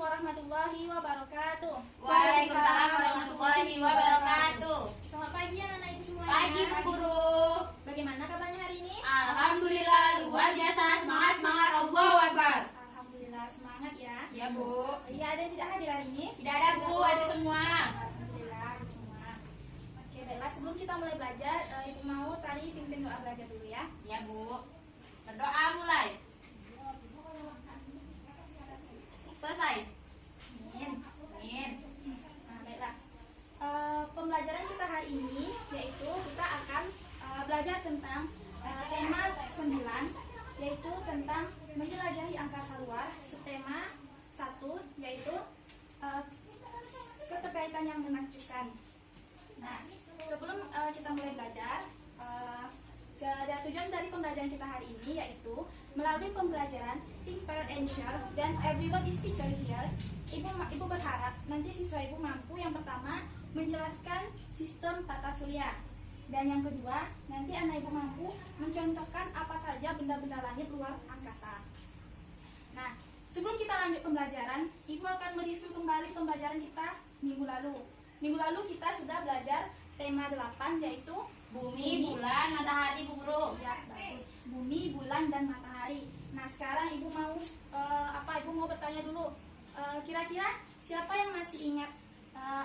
warahmatullahi wabarakatuh. Waalaikumsalam warahmatullahi wabarakatuh. Selamat pagi anak-anak ibu semuanya. Pagi Bu Guru. Bagaimana kabarnya hari ini? Alhamdulillah luar biasa, semangat Allahu Akbar. Alhamdulillah semangat ya. Ya Bu. Iya, ada yang tidak hadir hari ini? Tidak ada Bu, ada semua. Alhamdulillah ada semua. Oke, baiklah, sebelum kita mulai belajar, ibu mau tadi pimpin doa belajar dulu ya. Ya Bu. Berdoa mulai. Selesai. Amin. Amin. Nah, baiklah. Pembelajaran kita hari ini yaitu kita akan belajar tentang tema 9, yaitu tentang menjelajahi angkasa luar. Subtema 1 yaitu keterkaitan yang menakjubkan. Nah, sebelum kita mulai belajar, tujuan dari pembelajaran kita hari ini yaitu melalui pembelajaran think, pair, and share, dan everyone is teacher here. Ibu berharap nanti siswa ibu mampu yang pertama menjelaskan sistem tata surya, dan yang kedua nanti anak ibu mampu mencontohkan apa saja benda-benda langit luar angkasa. Nah, sebelum kita lanjut pembelajaran, ibu akan mereview kembali pembelajaran kita minggu lalu. Minggu lalu kita sudah belajar tema 8 yaitu Bumi, bulan, matahari Bu Guru. ya, bagus. Bumi, bulan, dan matahari. Nah, sekarang ibu mau Ibu mau bertanya dulu. Kira-kira siapa yang masih ingat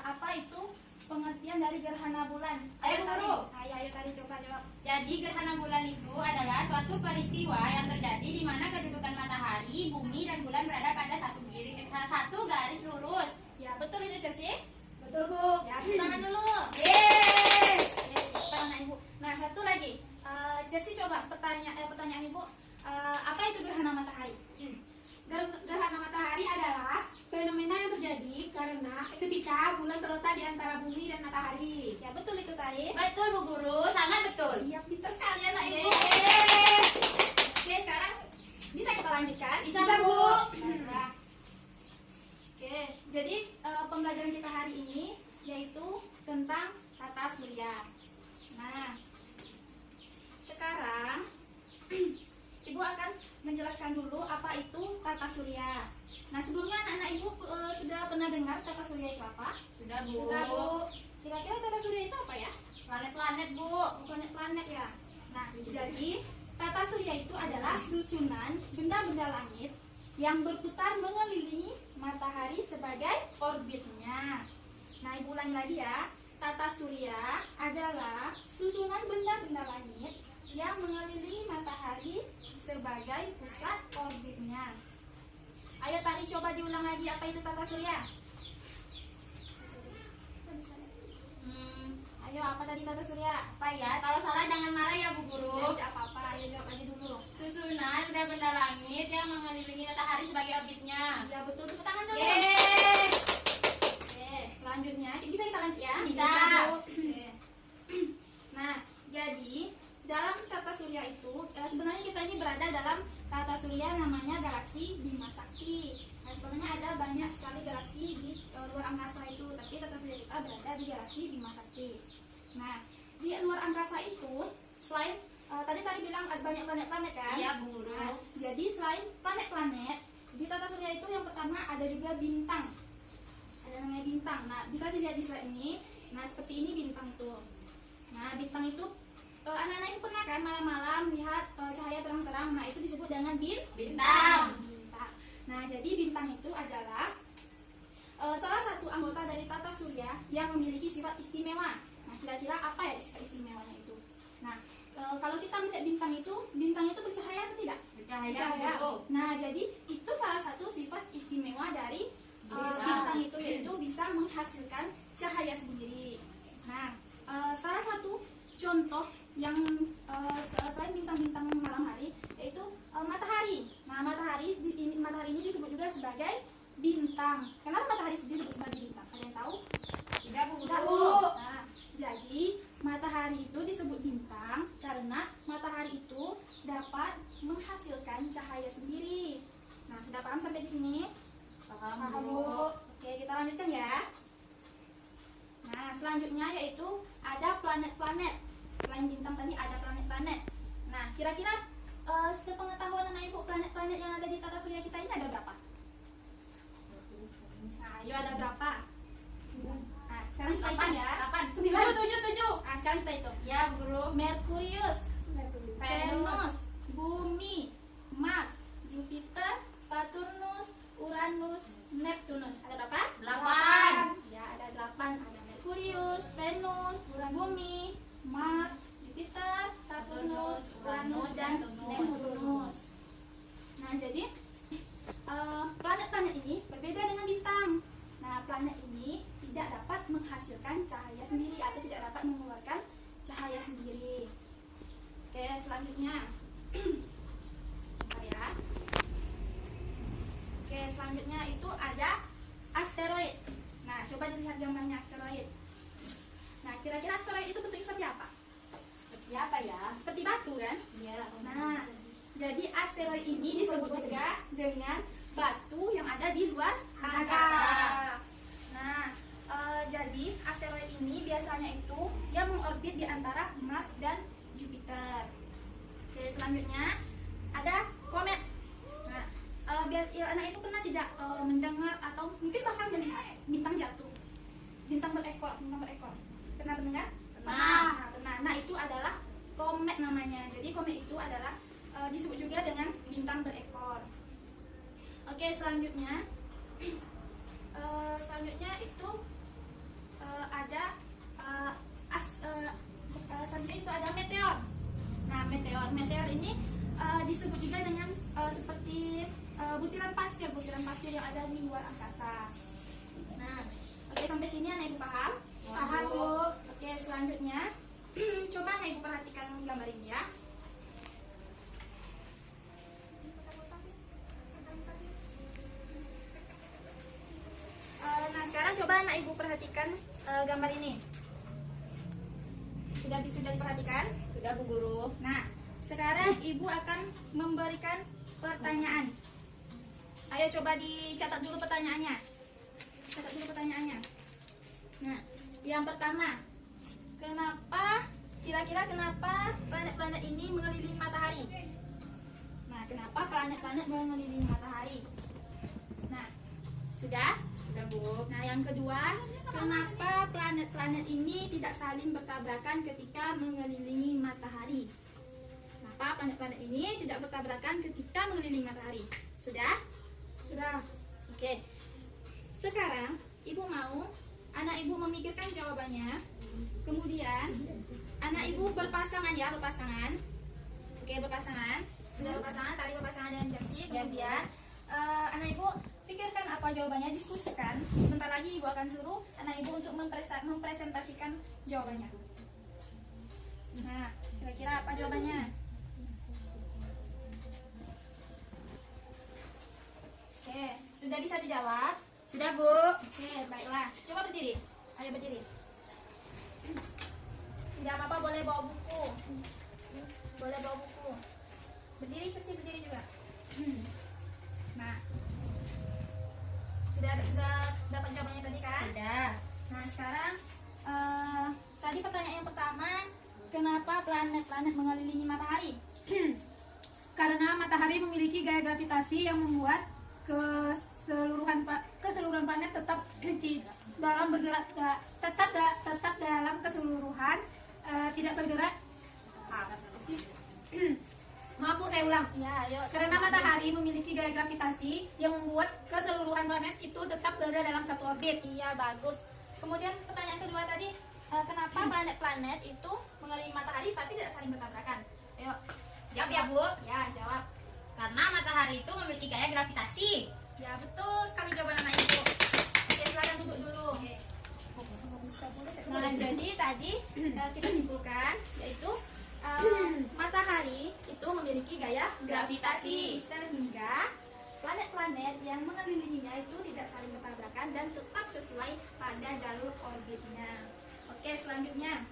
apa itu pengertian dari gerhana bulan? Ayo, Bu Guru. Ayo tadi coba jawab. Jadi gerhana bulan itu adalah suatu peristiwa yang terjadi di mana kedudukan matahari, bumi, dan bulan berada pada satu garis lurus. Ya, betul itu Chelsea? Betul Bu. Ya, tepuk tangan dulu. Yeay. Tepuk tangan ibu. Nah, satu lagi. Chelsea coba pertanyaan ibu. Apa itu gerhana matahari? Gerhana matahari adalah fenomena yang terjadi karena ketika bulan terletak di antara bumi dan matahari. Ya, betul itu tadi. Betul Bu Guru, sangat betul. Iya, pintar sekali anak ibu. Yeay. Oke, sekarang bisa kita lanjutkan? Bisa, Bu. Baiklah. Oke, jadi pembelajaran kita hari ini yaitu tentang tata surya. Nah, sekarang ibu akan menjelaskan dulu apa itu tata surya. Nah, sebelumnya anak-anak ibu sudah pernah dengar tata surya itu apa? Sudah Bu. Sudah, Bu. Kira-kira tata surya itu apa ya? Planet-planet Bu. Planet-planet ya. Nah, jadi tata surya itu adalah susunan benda-benda langit yang berputar mengelilingi matahari sebagai orbitnya. Nah, ibu ulangi lagi ya. Tata surya adalah susunan benda-benda langit yang mengelilingi matahari sebagai pusat orbitnya. Ayo tadi coba diulang lagi, apa itu tata surya? Ayo, apa tadi tata surya? Apa ya? Kalau salah jangan marah ya Bu Guru. Ya, tidak apa-apa, ayo jawab aja dulu. Susunan benda-benda langit yang mengelilingi matahari sebagai orbitnya. Ya, betul, tepuk tangan dulu. Yeay. Oke, selanjutnya bisa kita lanjut ya? Bisa. Oke. Nah, jadi dalam tata surya itu sebenarnya kita ini berada dalam tata surya namanya galaksi Bima Sakti. Nah, sebenarnya ada banyak sekali galaksi di luar angkasa itu, tapi tata surya kita berada di galaksi Bima Sakti. Nah, di luar angkasa itu selain tadi bilang ada banyak planet-planet kan? Iya Bu Guru. Nah, jadi selain planet-planet di tata surya itu yang pertama ada juga bintang. Ada namanya bintang. Nah, bisa dilihat di slide ini. Nah, seperti ini bintang itu. Nah, bintang itu anak-anak itu pernah kan malam-malam lihat cahaya terang-terang. Nah, itu disebut dengan Bintang. Bintang. Nah, jadi bintang itu adalah salah satu anggota dari tata surya yang memiliki sifat istimewa. Nah, kira-kira apa ya sifat istimewanya itu? Nah, kalau kita melihat bintang itu bercahaya atau tidak? Bercahaya Bu. Nah, jadi itu salah satu sifat istimewa dari bintang itu, yaitu bisa menghasilkan cahaya sendiri. Nah, salah satu contoh yang selain bintang-bintang malam hari yaitu matahari. Nah, matahari ini disebut juga sebagai bintang. Kenapa matahari disebut sebagai bintang? Ada yang tahu? Tidak Bu Tidak, Guru. Bu. Nah, jadi matahari itu disebut bintang karena matahari itu dapat menghasilkan cahaya sendiri. Nah, sudah paham sampai di sini? Paham Paham, Bu. Bu. Oke, kita lanjutkan ya. Nah, selanjutnya yaitu ada planet-planet. Selain bintang tadi ada planet-planet. Nah, kira-kira sepengetahuan anak ibu, planet-planet yang ada di tata surya kita ini ada berapa? selanjutnya itu ada asteroid. Nah, coba dilihat gambarnya asteroid. Nah, kira-kira asteroid itu bentuknya seperti apa? Seperti apa ya? Seperti batu kan? Iya. Nah, jadi asteroid ini disebut juga dengan batu yang ada di luar angkasa. Nah, jadi asteroid ini biasanya itu dia mengorbit di antara Mars dan Jupiter. Oke, selanjutnya ada komet. Nah, biar ya, anak itu pernah tidak mendengar atau mungkin bahkan melihat bintang jatuh, bintang berekor. Pernah mendengar? Pernah. Pernah. Nah, itu adalah komet namanya. Jadi komet itu adalah disebut juga dengan bintang berekor. Oke, selanjutnya itu ada selanjutnya itu ada meteor. Nah, meteor ini disebut juga dengan seperti butiran pasir yang ada di luar angkasa. Nah, oke, sampai sini anak ibu paham? Paham, Bu. Oke, selanjutnya coba anak ibu perhatikan gambar ini ya. Nah, sekarang coba anak ibu perhatikan gambar ini. Sudah diperhatikan? Sudah Bu Guru. Nah, sekarang ibu akan memberikan pertanyaan. Ayo coba dicatat dulu pertanyaannya. Nah, yang pertama, kira-kira kenapa planet-planet ini mengelilingi matahari? Nah, kenapa planet-planet mengelilingi matahari? Nah, sudah? Sudah Bu. Nah, yang kedua, kenapa planet-planet ini tidak saling bertabrakan ketika mengelilingi matahari? Kenapa planet-planet ini tidak bertabrakan ketika mengelilingi matahari? Sudah? Sudah. Oke. Sekarang, ibu mau anak ibu memikirkan jawabannya. Kemudian, anak ibu berpasangan ya, berpasangan. Oke, berpasangan. Sudah berpasangan, tadi berpasangan dengan Chelsea. Kemudian, anak ibu pikirkan apa jawabannya, diskusikan. Sebentar lagi ibu akan suruh anak ibu untuk mempresentasikan jawabannya. Nah, kira-kira apa jawabannya? Oke, sudah bisa dijawab? Sudah Bu. Oke, baiklah. Coba berdiri. Ayo berdiri. Tidak apa-apa, boleh bawa buku. Berdiri, Sesi berdiri juga. Nah, sudah dapat jawabannya tadi kan? Sudah. Nah, sekarang tadi pertanyaan yang pertama, kenapa planet-planet mengelilingi matahari? Karena matahari memiliki gaya gravitasi yang membuat keseluruhan planet tetap dalam bergerak, tetap dalam keseluruhan, tidak bergerak. Maaf Bu, saya ulang. Ya, ayo. Karena matahari memiliki gaya gravitasi yang membuat keseluruhan planet itu tetap berada dalam satu orbit. Iya, bagus. Kemudian pertanyaan kedua tadi, kenapa planet-planet itu mengelilingi matahari tapi tidak saling bertabrakan? Ayo. Jawab ya Bu. Ya, jawab. Karena matahari itu memiliki gaya gravitasi. Ya, betul sekali jawaban anak ibu. Oke, silakan duduk dulu. Nah, jadi tadi kita simpulkan yaitu matahari itu memiliki gaya gravitasi sehingga planet-planet yang mengelilinginya itu tidak saling bertabrakan dan tetap sesuai pada jalur orbitnya. Oke, selanjutnya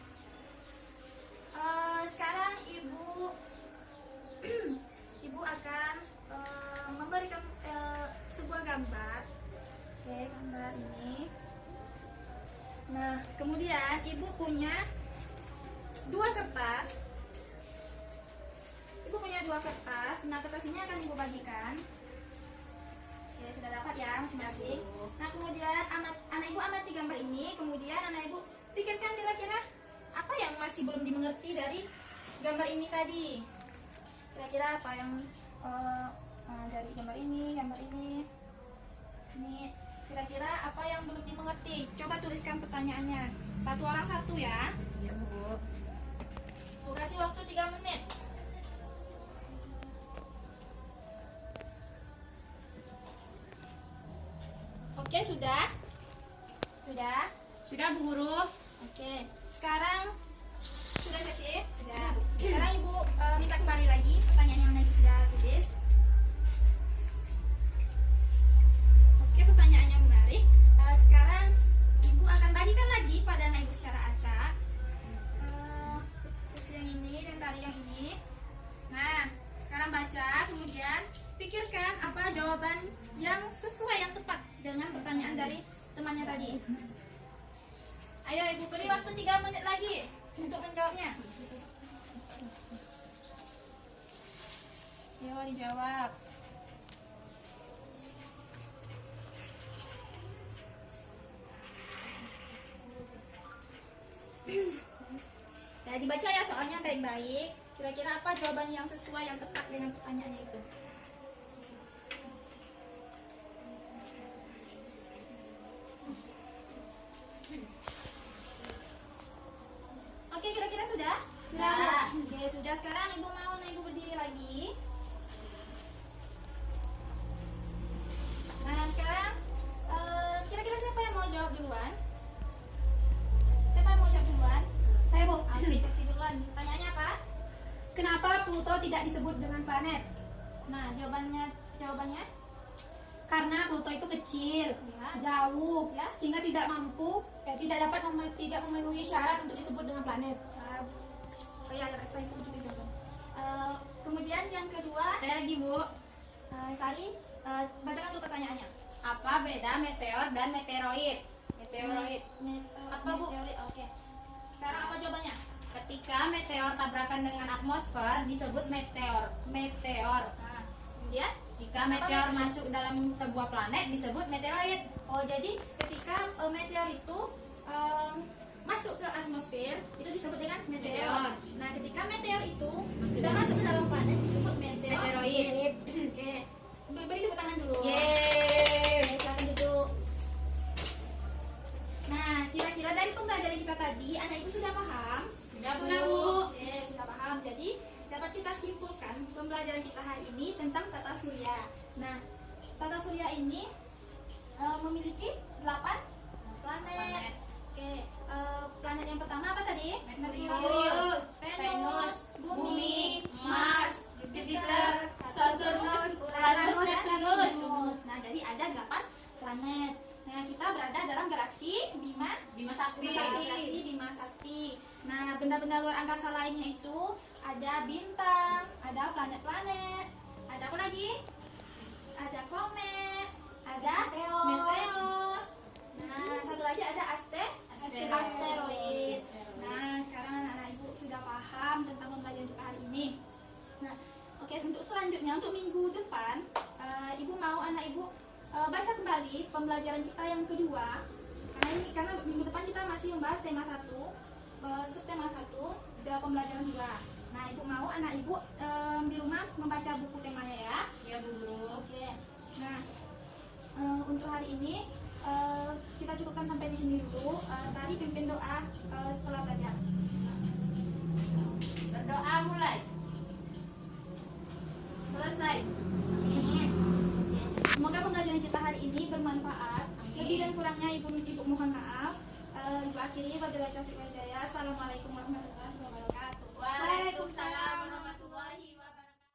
sekarang ibu akan memberikan sebuah gambar. Oke, gambar ini. Nah, kemudian ibu punya dua kertas. Nah, kertas ini akan ibu bagikan. Oke, sudah dapat ya masing-masing. Nah, kemudian anak ibu amati gambar ini. Kemudian anak ibu pikirkan kira-kira apa yang masih belum dimengerti dari gambar ini tadi. Kira-kira apa yang dari gambar ini. Ini kira-kira apa yang belum dimengerti? Coba tuliskan pertanyaannya. Satu orang satu ya. Ya Bu. Bu kasih waktu 3 menit. Oke, sudah? Sudah? Sudah Bu Guru. Oke. Sekarang sudah sesi? Sudah. Sekarang Ibu minta kembali lagi pertanyaan yang Ibu sudah tulis. yang sesuai, yang tepat dengan pertanyaan dari temannya tadi. Ayo Ibu, beri waktu 3 menit lagi untuk menjawabnya. Ayo dijawab. Ya, dibaca ya soalnya baik-baik. Kira-kira apa jawaban yang sesuai, yang tepat dengan pertanyaannya itu? Oke, kira-kira sudah? Sudah. Oke, sudah. Sekarang Ibu mau Ibu berdiri lagi. Nah, sekarang kira-kira siapa yang mau jawab duluan? Siapa yang mau jawab duluan? Saya Bu. Oke, cek duluan. Pertanyaannya apa? Kenapa Pluto tidak disebut dengan planet? Nah, jawabannya Karena Pluto itu kecil, Ya. jauh, Ya. sehingga tidak tidak memenuhi syarat untuk disebut dengan planet. oh ya, saya itu begitu jawaban. Kemudian yang kedua, Saya lagi Bu. tadi bacakan dulu pertanyaannya. Apa beda meteor dan meteoroid? Meteoroid. Apa Bu? Oke. Sekarang apa jawabannya? Ketika meteor tabrakan dengan atmosfer disebut meteor. Meteor. Nah, kemudian Jika meteor masuk dalam sebuah planet disebut meteoroid. oh, jadi ketika meteor itu masuk ke atmosfer itu disebut dengan meteor. Meteor. Nah, ketika meteor itu sudah masuk ke dalam planet disebut Meteoroid. Oke. Beri tepuk tangan dulu. Yeay. Oke, silakan duduk. Nah, kira-kira dari pembelajaran kita tadi, anak ibu sudah paham? Sudah Bu. Sudah, Bu. Oke, sudah paham. Jadi, dapat kita simpulkan pembelajaran kita hari ini tentang tata surya. Nah, tata surya ini memiliki 8 planet. Oke, planet yang pertama apa tadi? Merkurius, Venus, Bumi, Mars, Jupiter, Saturnus, Uranus, dan Neptunus. Venus. Nah, jadi ada 8 planet. Nah, kita berada dalam galaksi Bima Sakti. Galaksi Bima Sakti. Nah, benda-benda luar angkasa lainnya itu ada bintang, ada planet-planet, ada apa lagi? Ada komet, ada meteor. Nah, satu lagi ada asteroid. Nah, sekarang anak-anak ibu sudah paham tentang pembelajaran kita hari ini. Nah, oke, untuk selanjutnya untuk minggu depan, ibu mau anak ibu baca kembali pembelajaran kita yang kedua. Karena minggu depan kita masih membahas tema 1, subtema 1, dan pembelajaran 2. Nah, ibu mau anak ibu di rumah membaca buku temanya ya. Ya Bu Guru. Oke. Nah, untuk hari ini kita cukupkan sampai di sini dulu. Tadi pimpin doa setelah belajar. Berdoa mulai. Selesai. Amin. Semoga pembelajaran kita hari ini bermanfaat. Amin. Lebih dan kurangnya ibu mohon maaf. Ibu akhiri wabillahi taufiq wal hidayah. Assalamualaikum warahmatullahi wabarakatuh.